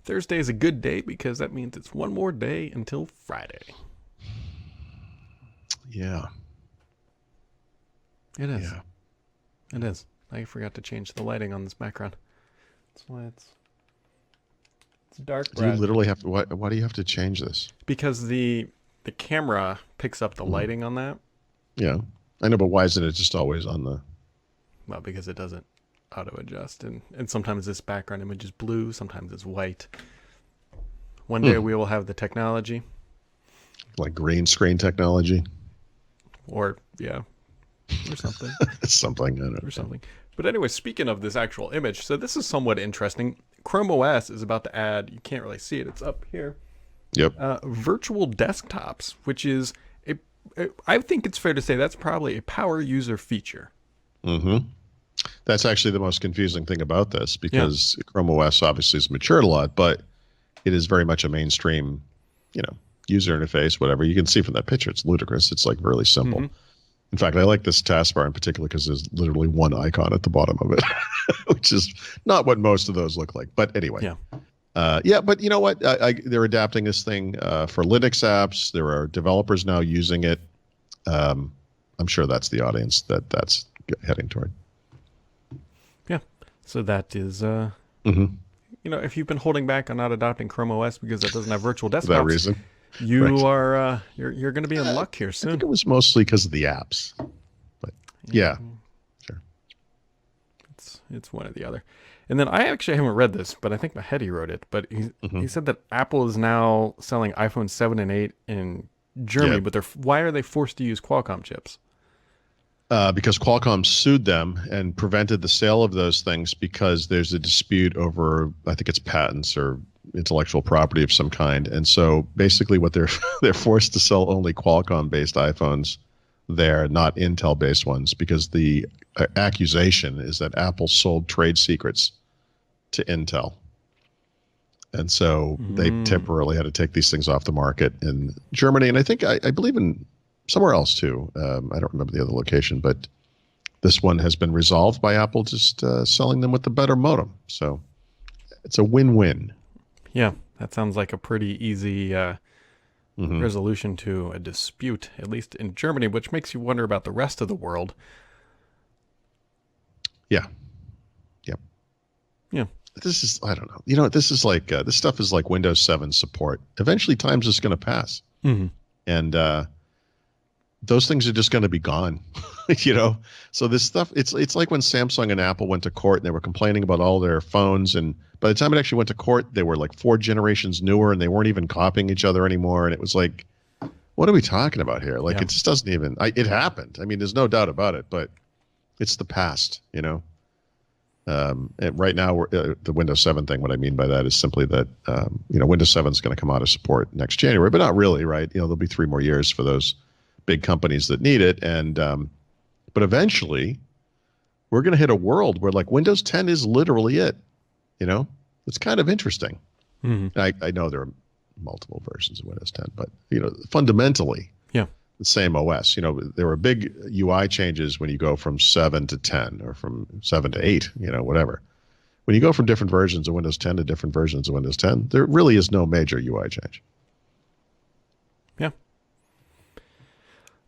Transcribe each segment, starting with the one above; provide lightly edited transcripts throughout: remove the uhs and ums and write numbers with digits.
Thursday is a good day because that means it's one more day until Friday. Yeah. It is. Yeah. It is. I forgot to change the lighting on this background. That's why it's dark, Do you Brad. literally have to, why do you have to change this? Because the camera picks up the Mhm. lighting on that. Yeah. I know, but why isn't it just always on the... Well, because it doesn't auto adjust, and sometimes this background image is blue, sometimes it's white. One day we will have the technology, like green screen technology? or yeah, or something. Something, I don't Or know. something. But anyway, speaking of this actual image, so this is somewhat interesting. Chrome OS is about to add, you can't really see it, it's up here, Yep. virtual desktops, which is, I think it's fair to say that's probably a power user feature. Mm-hmm. That's actually the most confusing thing about this because Chrome OS obviously has matured a lot, but it is very much a mainstream, user interface, whatever. You can see from that picture, it's ludicrous. It's like really simple. Mm-hmm. In fact, I like this taskbar in particular because there's literally one icon at the bottom of it, which is not what most of those look like. But anyway, but you know what? They're adapting this thing for Linux apps. There are developers now using it. I'm sure that's the audience that's heading toward. Yeah. So that is, Mm-hmm. if you've been holding back on not adopting Chrome OS because it doesn't have virtual For that desktops, reason. you Right. are you're going to be in luck here I soon. think it was mostly because of the apps. But yeah, sure. It's one or the other. And then I actually haven't read this, but I think Mahedi wrote it. But he said that Apple is now selling iPhone 7 and 8 in Germany, Yeah. but why are they forced to use Qualcomm chips? Because Qualcomm sued them and prevented the sale of those things because there's a dispute over, I think it's patents or intellectual property of some kind. And so basically what they're forced to sell only Qualcomm-based iPhones there, not Intel-based ones, because the accusation is that Apple sold trade secrets to Intel. And so they temporarily had to take these things off the market in Germany. And I believe in somewhere else too. I don't remember the other location, but this one has been resolved by Apple just selling them with the better modem. So it's a win-win. Yeah, that sounds like a pretty easy resolution to a dispute, at least in Germany, which makes you wonder about the rest of the world. Yeah. Yep. Yeah. This is, I don't know. This is like, this stuff is like Windows 7 support. Eventually time's just going to pass. Mm-hmm. And those things are just going to be gone, So this stuff, it's like when Samsung and Apple went to court and they were complaining about all their phones, and by the time it actually went to court, they were like 4 generations newer, and they weren't even copying each other anymore. And it was like, what are we talking about here? Like, It just doesn't even. It happened. I mean, there's no doubt about it, but it's the past, And right now, the Windows 7 thing, what I mean by that is simply that, Windows 7 is going to come out of support next January, but not really, right? There'll be 3 more years for those big companies that need it. And but eventually, we're going to hit a world where like Windows 10 is literally it. It's kind of interesting. Mm-hmm. I know there are multiple versions of Windows 10, but fundamentally, the same OS. There were big UI changes when you go from 7 to 10 or from 7 to 8, whatever. When you go from different versions of Windows 10 to different versions of Windows 10, there really is no major UI change. Yeah.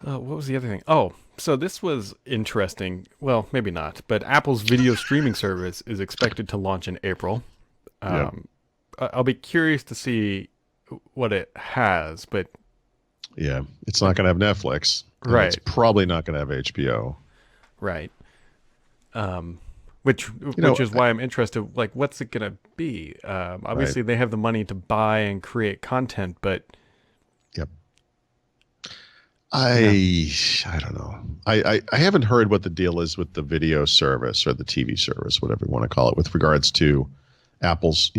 What was the other thing? Oh, so this was interesting. Well, maybe not, but Apple's video streaming service is expected to launch in April. I'll be curious to see what it has, but yeah, it's not going to have Netflix. Right. It's probably not going to have HBO. Right. Which is why I'm interested. Like, what's it going to be? Obviously, they have the money to buy and create content, but yep. I don't know. I haven't heard what the deal is with the video service or the TV service, whatever you want to call it, with regards to Apple's,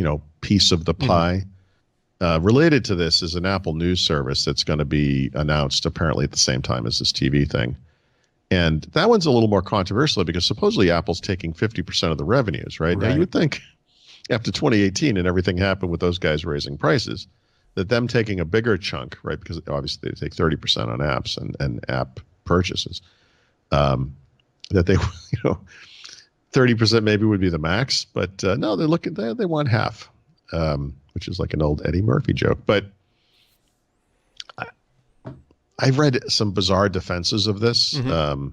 piece of the pie. Related to this is an Apple News service that's going to be announced apparently at the same time as this TV thing. And that one's a little more controversial because supposedly Apple's taking 50% of the revenues, right? Now, you would think after 2018 and everything happened with those guys raising prices, that them taking a bigger chunk, right, because obviously they take 30% on apps and app purchases, that they, 30% maybe would be the max. But no, they're looking, they want half. which is like an old Eddie Murphy joke. But I've read some bizarre defenses of this. Mm-hmm.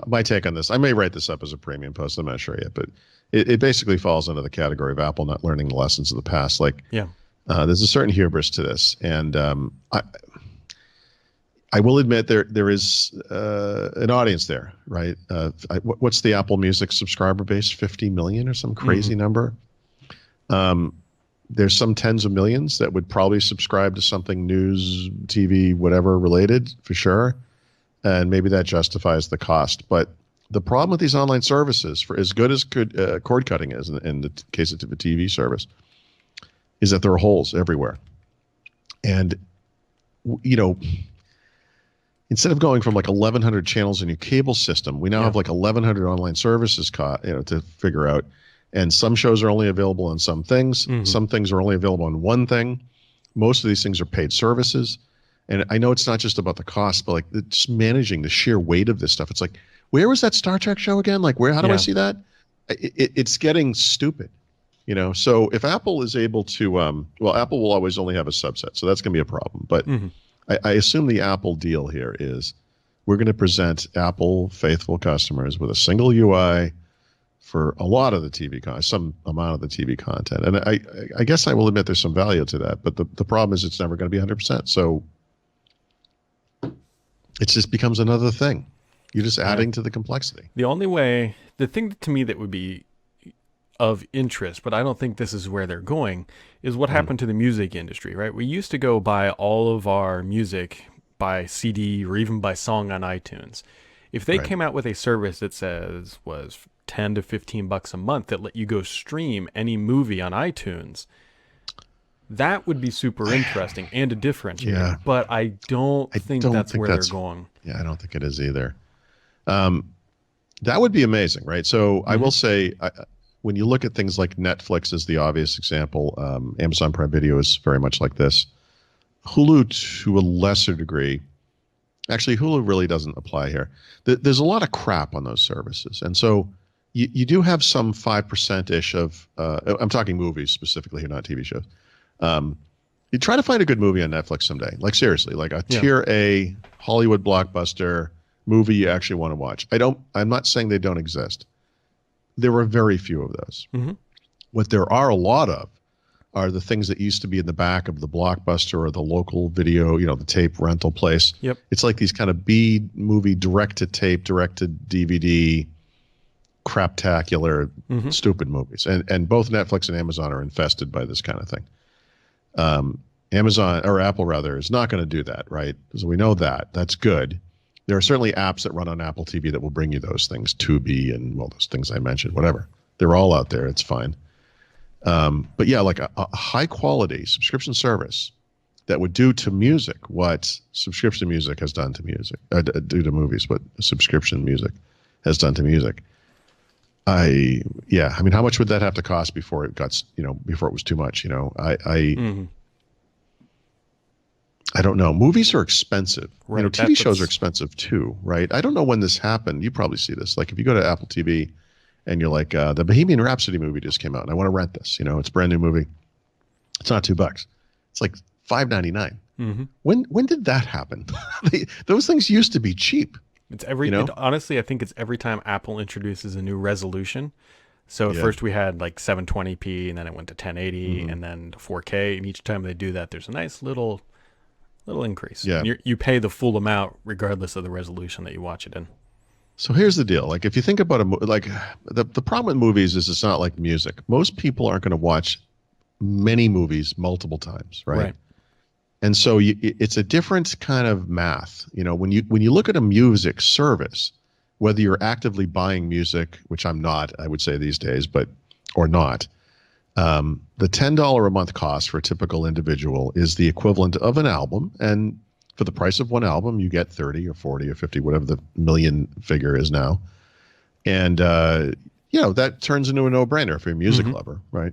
My take on this, I may write this up as a premium post. I'm not sure yet, but it basically falls into the category of Apple not learning the lessons of the past. Like, Yeah. there's a certain hubris to this, and I will admit there is an audience there, right? What's the Apple Music subscriber base? 50 million or some crazy number. There's some tens of millions that would probably subscribe to something news, TV, whatever related for sure. And maybe that justifies the cost. But the problem with these online services, for as good as cord cutting is in the case of a TV service, is that there are holes everywhere. And, you know, instead of going from like 1,100 channels in your cable system, we now have like 1,100 online services to figure out. And some shows are only available on some things. Mm-hmm. Some things are only available on one thing. Most of these things are paid services. And I know it's not just about the cost, but like just managing the sheer weight of this stuff. It's like, where was that Star Trek show again? Like, how do I see that? It's getting stupid, you know? So if Apple is able to, well, Apple will always only have a subset. So that's going to be a problem. But I assume the Apple deal here is we're going to present Apple faithful customers with a single UI for a lot of the TV content, some amount of the TV content. And I guess I will admit there's some value to that, but the problem is it's never going to be 100%. So it just becomes another thing. You're just adding to the complexity. The thing to me that would be of interest, but I don't think this is where they're going, is what happened to the music industry, right? We used to go buy all of our music by CD or even by song on iTunes. If they came out with a service that was $10 to $15 a month that let you go stream any movie on iTunes, that would be super interesting and a differentiator. Yeah. But I don't think that's where they're going. Yeah, I don't think it is either. That would be amazing, right? So I will say, when you look at things like Netflix as the obvious example, Amazon Prime Video is very much like this. Hulu to a lesser degree. Actually, Hulu really doesn't apply here. There's a lot of crap on those services. And so you do have some 5%-ish of, I'm talking movies specifically here, not TV shows. You try to find a good movie on Netflix someday. Like seriously, like a tier A Hollywood blockbuster movie you actually want to watch. I'm not saying they don't exist. There are very few of those. Mm-hmm. What there are a lot of are the things that used to be in the back of the Blockbuster or the local video, the tape rental place. Yep. It's like these kind of B movie direct-to-tape, direct-to-DVD, craptacular, stupid movies. And both Netflix and Amazon are infested by this kind of thing. Amazon, or Apple rather, is not going to do that, right? So we know that. That's good. There are certainly apps that run on Apple TV that will bring you those things, Tubi and, well, those things I mentioned, whatever. They're all out there. It's fine. But yeah, like a high quality subscription service that would do to music what subscription music has done to music, do to movies what subscription music has done to music. I mean, how much would that have to cost before it got, before it was too much? I don't know. Movies are expensive. Right. TV shows are expensive too, right? I don't know when this happened. You probably see this. Like if you go to Apple TV and you're like, the Bohemian Rhapsody movie just came out and I want to rent this. It's a brand new movie. It's not $2. It's like $5.99. Mm-hmm. When did that happen? Those things used to be cheap. It's honestly, I think it's every time Apple introduces a new resolution. So at first we had like 720p and then it went to 1080 and then to 4K. And each time they do that, there's a nice little increase. Yeah. You pay the full amount regardless of the resolution that you watch it in. So here's the deal. Like if you think about the problem with movies is it's not like music. Most people aren't going to watch many movies multiple times, right? And so it's a different kind of math. When you look at a music service, whether you're actively buying music, which I'm not, I would say these days, or not, the $10 a month cost for a typical individual is the equivalent of an album. And for the price of one album, you get 30 or 40 or 50, whatever the million figure is now. And, that turns into a no-brainer if you're a music lover, right?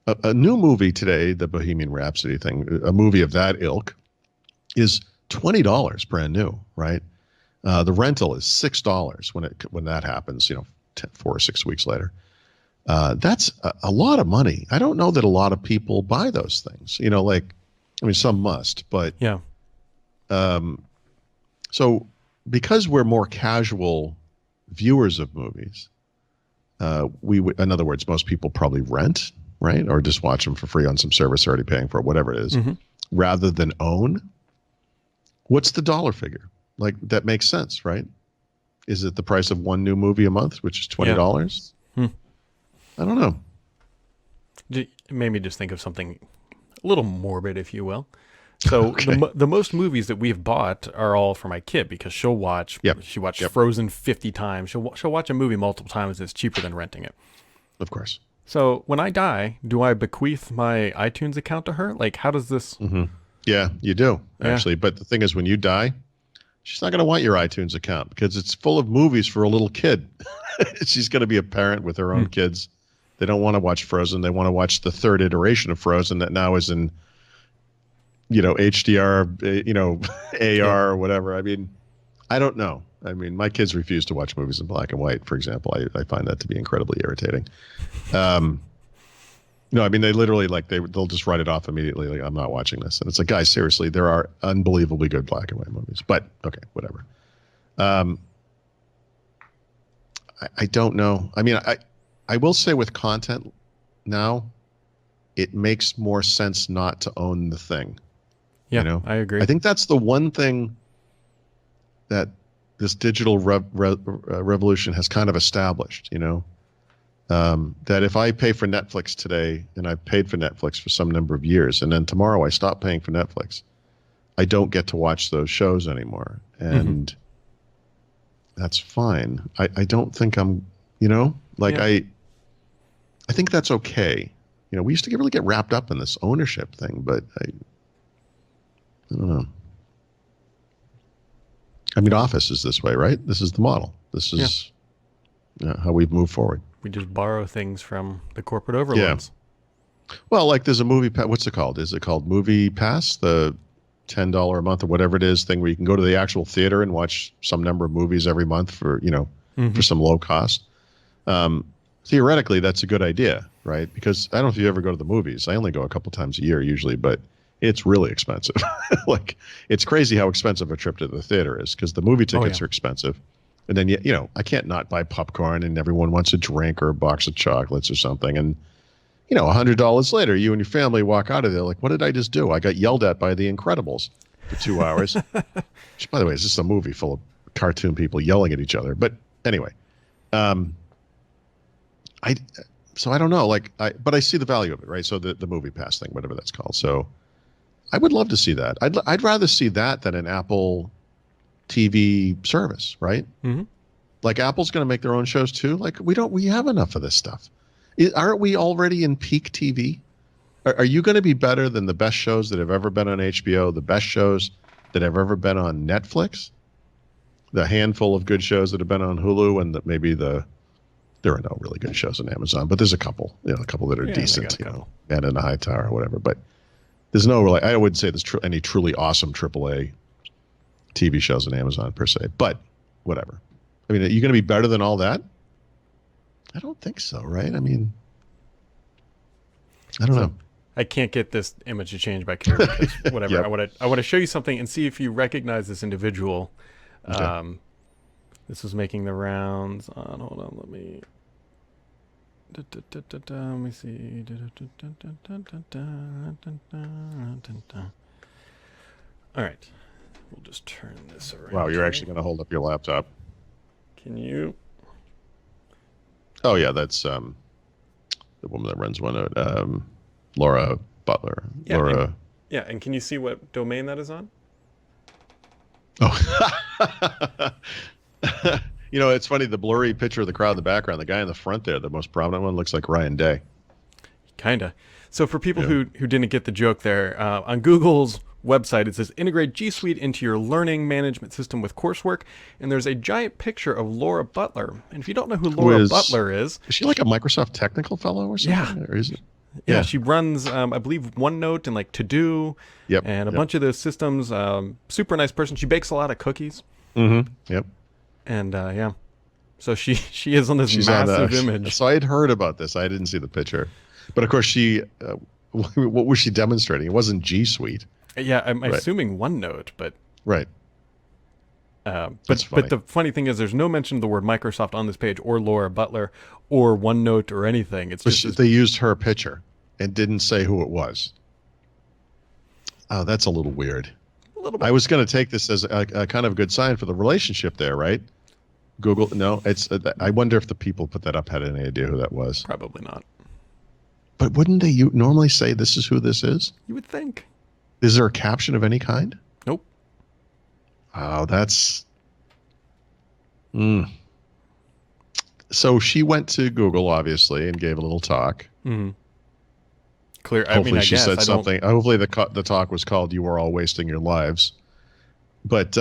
A new movie today, the Bohemian Rhapsody thing, a movie of that ilk, is $20 brand new, right? The rental is $6 when that happens, 4 or 6 weeks later. That's a lot of money. I don't know that a lot of people buy those things. Like, I mean, some must, but Yeah. So because we're more casual viewers of movies, in other words, most people probably rent, right, or just watch them for free on some service they're already paying for, whatever it is, rather than own. What's the dollar figure? Like, that makes sense, right? Is it the price of one new movie a month, which is $20? Yeah. I don't know. It made me just think of something a little morbid, if you will. So Okay. the most movies that we've bought are all for my kid because she'll watch. Yep. She watched Yep. Frozen 50 times. She'll watch a movie multiple times. It's cheaper than renting it. Of course. So when I die, do I bequeath my iTunes account to her? Like, how does this? Yeah, you do, Yeah. actually. But the thing is, when you die, she's not going to want your iTunes account because it's full of movies for a little kid. She's going to be a parent with her own kids. They don't want to watch Frozen. They want to watch the third iteration of Frozen that now is in, HDR, AR or whatever. I mean, I don't know. I mean, my kids refuse to watch movies in black and white, for example. I find that to be incredibly irritating. No, I mean, they literally, like, they'll just write it off immediately. Like, I'm not watching this. And it's like, guys, seriously, there are unbelievably good black and white movies. But, okay, whatever. I don't know. I mean, I will say with content now, it makes more sense not to own the thing. Yeah, I agree. I think that's the one thing that this digital revolution has kind of established, that if I pay for Netflix today, and I've paid for Netflix for some number of years, and then tomorrow I stop paying for Netflix, I don't get to watch those shows anymore. And that's fine. I don't think I'm, I think that's okay. We used to really get wrapped up in this ownership thing, but I don't know. I mean, Office is this way, right? This is the model. This is how we've moved forward. We just borrow things from the corporate overlords. Well, like there's a movie. What's it called? Is it called Movie Pass? The $10 a month or whatever it is thing where you can go to the actual theater and watch some number of movies every month for for some low cost. Theoretically, that's a good idea, right? Because I don't know if you ever go to the movies. I only go a couple times a year usually, but it's really expensive. Like, it's crazy how expensive a trip to the theater is because the movie tickets are expensive. And then, I can't not buy popcorn and everyone wants a drink or a box of chocolates or something. And, $100 later, you and your family walk out of there like, what did I just do? I got yelled at by The Incredibles for 2 hours. Which, by the way, is just a movie full of cartoon people yelling at each other. But anyway, so I don't know, but I see the value of it, right? So the Movie Pass thing, whatever that's called. So I would love to see that. I'd rather see that than an Apple TV service, right? Like, Apple's going to make their own shows too. Like, we have enough of this stuff. Aren't we already in peak TV? Are you going to be better than the best shows that have ever been on HBO, the best shows that have ever been on Netflix, the handful of good shows that have been on Hulu, and that maybe there are no really good shows on Amazon, but there's a couple that are decent, Man in the High Tower or whatever. But there's no really, I wouldn't say there's any truly awesome AAA TV shows on Amazon per se, but whatever. I mean, are you going to be better than all that? I don't think so, right? I mean, I don't know. I can't get this image to change back here because whatever. Yep. I want to show you something and see if you recognize this individual. Okay. This was making the rounds on. Hold on, let me. Let me see. All right, we'll just turn this around. Wow, you're actually going to hold up your laptop. Can you? Oh yeah, that's the woman that runs one. Laura Butler. Yeah, Laura. And can you see what domain that is on? Oh. It's funny, the blurry picture of the crowd in the background, the guy in the front there, the most prominent one, looks like Ryan Day. Kinda. So for people who didn't get the joke there, on Google's website, it says integrate G Suite into your learning management system with coursework, and there's a giant picture of Laura Butler. And if you don't know who Laura Butler is she like a Microsoft technical fellow or something? Yeah. Or is it? Yeah, she runs, I believe, OneNote and like To Do, and a bunch of those systems. Super nice person. She bakes a lot of cookies. Mm-hmm. Yep. And So she is on this She's on massive the. image. So I had heard about this. I didn't see the picture, but of course what was she demonstrating? It wasn't G Suite, Yeah, I'm right? assuming OneNote, but Right. That's funny. but the funny thing is, there's no mention of the word Microsoft on this page, or Laura Butler, or OneNote, or anything. It's But just this, they used her picture and didn't say who it was. Oh, that's a little weird. a little I bit. was going to take this as a kind of good sign for the relationship there, right? Google, no, it's. I wonder if the people put that up had any idea who that was. Probably not. But wouldn't they normally say this is who this is? You would think. Is there a caption of any kind? Nope. Oh, that's. So she went to Google, obviously, and gave a little talk. Mm-hmm. Clear. Hopefully, I mean, I she guess said I something. Hopefully, the talk was called "You Are All Wasting Your Lives." But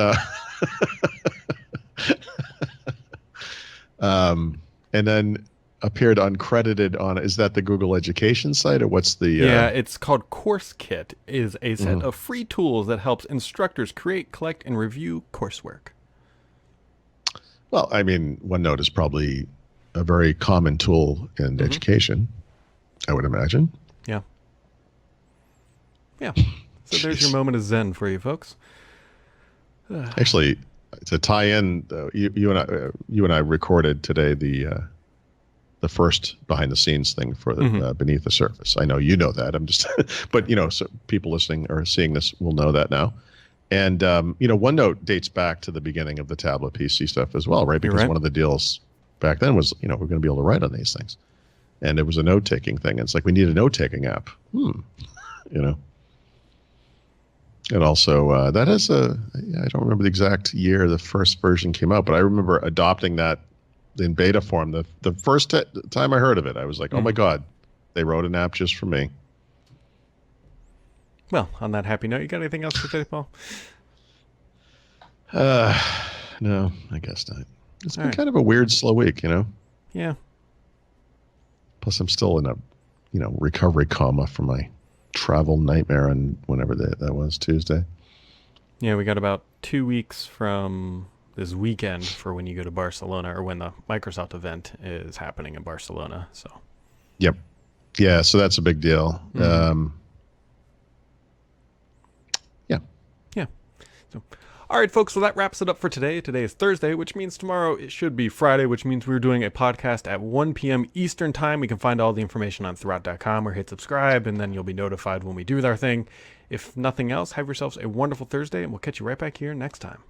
and then appeared uncredited on. Is that the Google Education site, or what's the? Yeah, it's called Course Kit. Is a set of free tools that helps instructors create, collect, and review coursework. Well, I mean, OneNote is probably a very common tool in education, I would imagine. Yeah. Yeah. So there's your moment of zen for you folks. Actually, to tie in, you and I recorded today the first behind the scenes thing for the Beneath the Surface. I know you know that. I'm just, but so people listening or seeing this will know that now. And OneNote dates back to the beginning of the tablet PC stuff as well, right? Because right. one of the deals back then was we're going to be able to write on these things, and it was a note taking thing. It's like we need a note taking app, And also, that is I don't remember the exact year the first version came out, but I remember adopting that in beta form. The first time I heard of it, I was like, oh my God, they wrote an app just for me. Well, on that happy note, you got anything else to say, Paul? No, I guess not. It's been right. kind of a weird, slow week, Yeah. Plus, I'm still in a, recovery coma from my travel nightmare on whenever that was, Tuesday. Yeah, we got about 2 weeks from this weekend for when you go to Barcelona, or when the Microsoft event is happening in Barcelona. So. Yep. Yeah, so that's a big deal. Yeah. So, all right, folks. So that wraps it up for today. Today is Thursday, which means tomorrow it should be Friday, which means we're doing a podcast at 1 p.m. Eastern time. We can find all the information on throughout.com, or hit subscribe, and then you'll be notified when we do our thing. If nothing else, have yourselves a wonderful Thursday, and we'll catch you right back here next time.